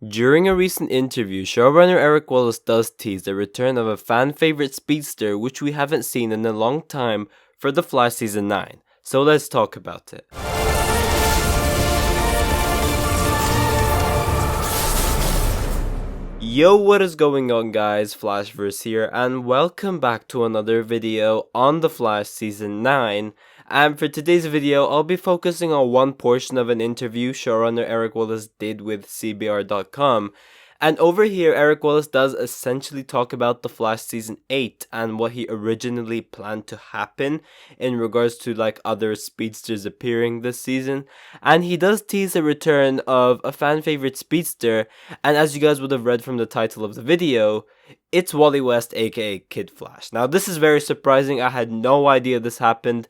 During a recent interview, showrunner Eric Wallace does tease the return of a fan-favorite speedster which we haven't seen in a long time for The Flash Season 9. So let's talk about it. Yo, what is going on guys, Flashverse here, and welcome back to another video on The Flash Season 9. And for today's video, I'll be focusing on one portion of an interview showrunner Eric Wallace did with CBR.com. And over here, Eric Wallace does essentially talk about The Flash Season 8 and what he originally planned to happen in regards to like other speedsters appearing this season. And he does tease the return of a fan favorite speedster, and as you guys would have read from the title of the video, it's Wally West aka Kid Flash. Now this is very surprising, I had no idea this happened.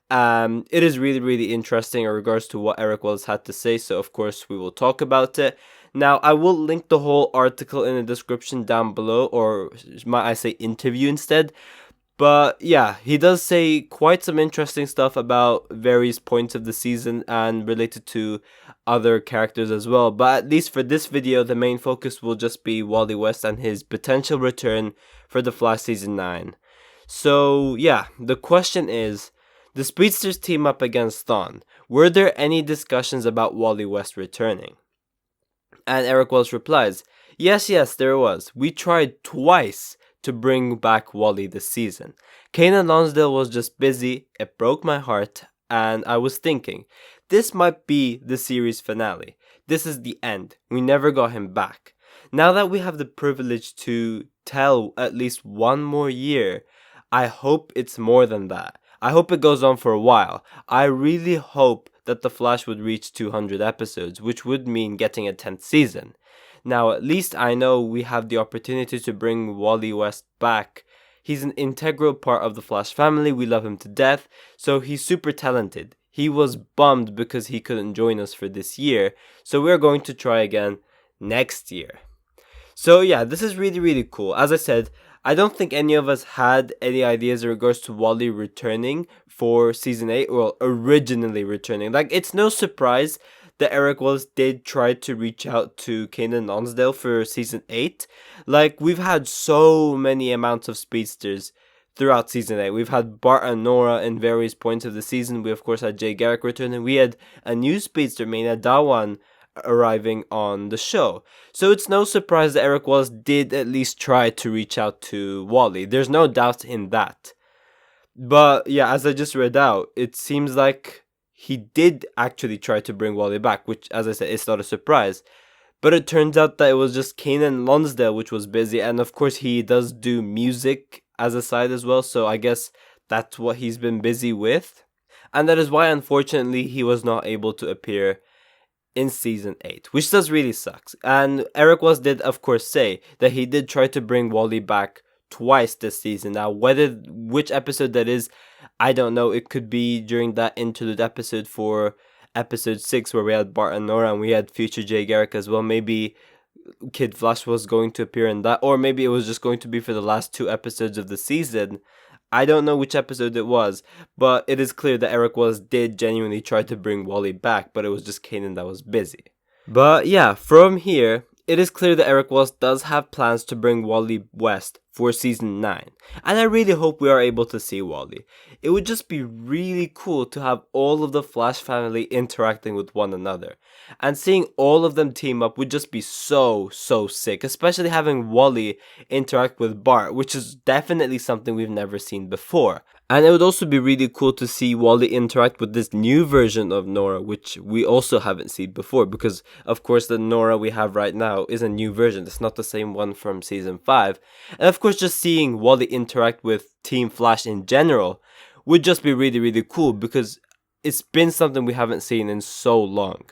It is really interesting in regards to what Eric Wallace had to say, so of course we will talk about it. Now, I will link the whole article in the description down below, or might I say interview instead. But yeah, he does say quite some interesting stuff about various points of the season and related to other characters as well. But at least for this video, the main focus will just be Wally West and his potential return for The Flash Season 9. So yeah, the question is, the speedsters team up against Thawne. Were there any discussions about Wally West returning? And Eric Wallace replies, yes, there was. We tried twice to bring back Wally this season. Kanan Lonsdale was just busy, it broke my heart, and I was thinking, this might be the series finale. This is the end. We never got him back. Now that we have the privilege to tell at least one more year, I hope it's more than that. I hope it goes on for a while. I really hope that The Flash would reach 200 episodes, which would mean getting a 10th season. Now, at least I know we have the opportunity to bring Wally West back. He's an integral part of the Flash family, we love him to death, so he's super talented. He was bummed because he couldn't join us for this year, so we're going to try again next year. So yeah, this is really cool. As I said, I don't think any of us had any ideas in regards to Wally returning for Season 8, well, originally returning. Like, it's no surprise that Eric Wallace did try to reach out to Kanan Lonsdale for Season 8. Like, we've had so many amounts of speedsters throughout Season 8. We've had Bart and Nora in various points of the season. We, of course, had Jay Garrick returning. We had a new speedster, Maina Dawan, arriving on the show. So it's no surprise that Eric Wallace did at least try to reach out to Wally. There's no doubt in that. But yeah, as I just read out, it seems like he did actually try to bring Wally back, which, as I said, is not a surprise. But it turns out that it was just Kanan Lonsdale which was busy, and of course he does do music as a side as well, so I guess that's what he's been busy with. And that is why, unfortunately, he was not able to appear in Season 8, which does really sucks. And Eric Wallace did, of course, say that he did try to bring Wally back twice this season. Now, which episode that is, I don't know. It could be during that interlude episode for episode 6 where we had Bart and Nora and we had future Jay Garrick as well. Maybe Kid Flash was going to appear in that, or maybe it was just going to be for the last 2 episodes of the season. I don't know which episode it was, but it is clear that Eric Wallace did genuinely try to bring Wally back, but it was just Kanan that was busy. But yeah, from here, it is clear that Eric Wallace does have plans to bring Wally West for Season 9. And I really hope we are able to see Wally. It would just be really cool to have all of the Flash family interacting with one another. And seeing all of them team up would just be so sick. Especially having Wally interact with Bart, which is definitely something we've never seen before. And it would also be really cool to see Wally interact with this new version of Nora, which we also haven't seen before. Because, of course, the Nora we have right now is a new version. It's not the same one from Season 5. And, of course, just seeing Wally interact with Team Flash in general would just be really cool. Because it's been something we haven't seen in so long.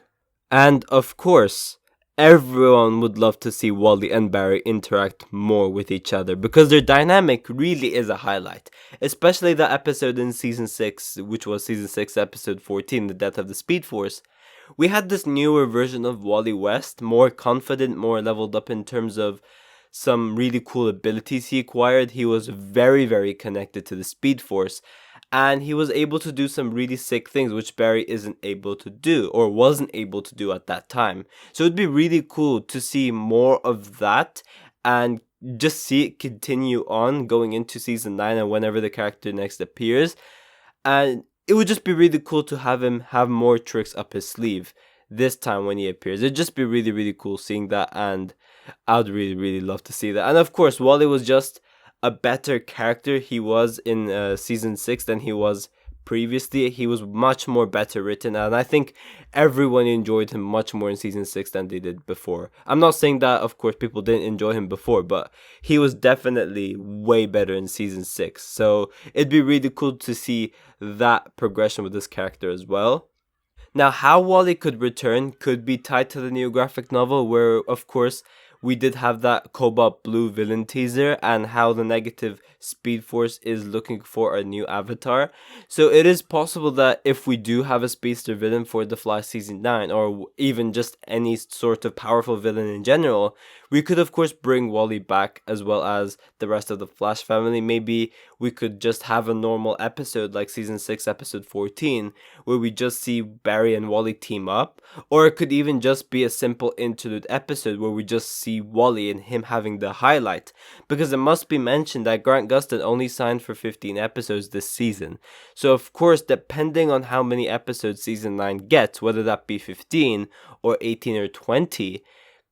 And, of course, everyone would love to see Wally and Barry interact more with each other because their dynamic really is a highlight. Especially the episode in Season 6, which was Season 6 episode 14, The Death of the Speed Force. We had this newer version of Wally West, more confident, more leveled up in terms of some really cool abilities he acquired. He was very connected to the Speed Force. and he was able to do some really sick things which Barry isn't able to do or wasn't able to do at that time. So it'd be really cool to see more of that and just see it continue on going into season 9 and whenever the character next appears. And it would just be really cool to have him have more tricks up his sleeve this time when he appears. It'd just be really, really cool seeing that, and I'd really, really love to see that. And of course, Wally was just a better character. He was in season 6 than he was previously. He was much more better written, and I think everyone enjoyed him much more in season 6 than they did before. I'm not saying that, of course, people didn't enjoy him before, but he was definitely way better in season 6. So it'd be really cool to see that progression with this character as well. Now, how Wally could return could be tied to the new graphic novel, where, of course, we did have that cobalt blue villain teaser, and how the negative Speed Force is looking for a new avatar. So it is possible that if we do have a speedster villain for The Flash season 9, or even just any sort of powerful villain in general, we could of course bring Wally back, as well as the rest of the Flash family. Maybe we could just have a normal episode like season 6 episode 14, where we just see Barry and Wally team up, or it could even just be a simple interlude episode where we just see Wally and him having the highlight, because it must be mentioned that Grant Gustin only signed for 15 episodes this season. So of course, depending on how many episodes season 9 gets, whether that be 15 or 18 or 20,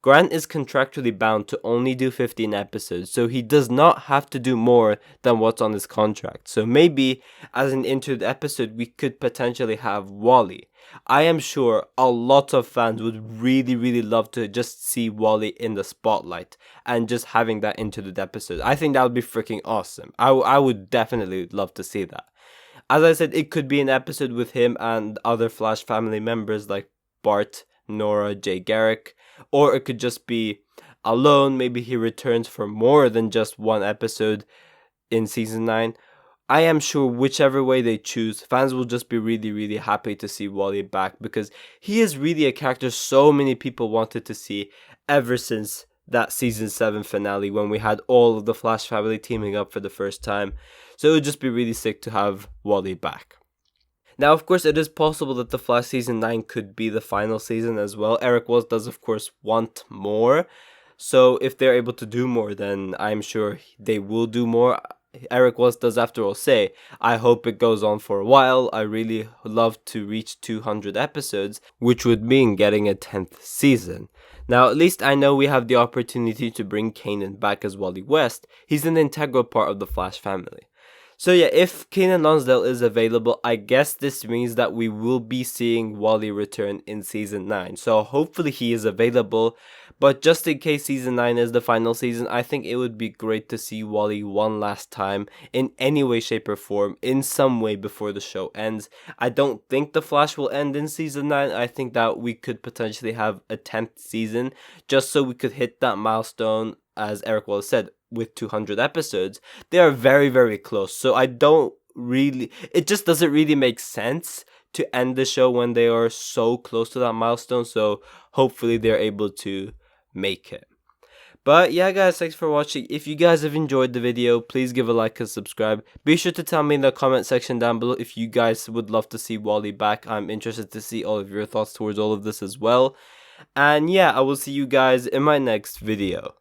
Grant is contractually bound to only do 15 episodes, so he does not have to do more than what's on his contract. So maybe as an interlude episode, we could potentially have Wally. I am sure a lot of fans would really, really love to just see Wally in the spotlight and just having that interlude episode. I think that would be freaking awesome. I would definitely love to see that. As I said, it could be an episode with him and other Flash family members like Bart, Nora, Jay Garrick, or it could just be alone. Maybe he returns for more than just one episode in season 9. I am sure whichever way they choose, fans will just be really, really happy to see Wally back, because he is really a character so many people wanted to see ever since that season 7 finale, when we had all of the Flash family teaming up for the first time. So it would just be really sick to have Wally back. Now, of course, it is possible that The Flash season 9 could be the final season as well. Eric Wells does, of course, want more. So if they're able to do more, then I'm sure they will do more. Eric Wells does, after all, say, I hope it goes on for a while. I really love to reach 200 episodes, which would mean getting a 10th season. Now, at least I know we have the opportunity to bring Kanan back as Wally West. He's an integral part of the Flash family. So yeah, if Kanan Lonsdale is available, I guess this means that we will be seeing Wally return in season 9. So hopefully he is available. But just in case season 9 is the final season, I think it would be great to see Wally one last time in any way, shape or form, in some way before the show ends. I don't think The Flash will end in season 9. I think that we could potentially have a 10th season, just so we could hit that milestone, as Eric Wallace said, with 200 episodes. They are very, very close. So I don't really, it just doesn't really make sense to end the show when they are so close to that milestone. So hopefully they're able to make it. But yeah, guys, thanks for watching. If you guys have enjoyed the video, please give a like and subscribe. Be sure to tell me in the comment section down below if you guys would love to see Wally back. I'm interested to see all of your thoughts towards all of this as well. And yeah, I will see you guys in my next video.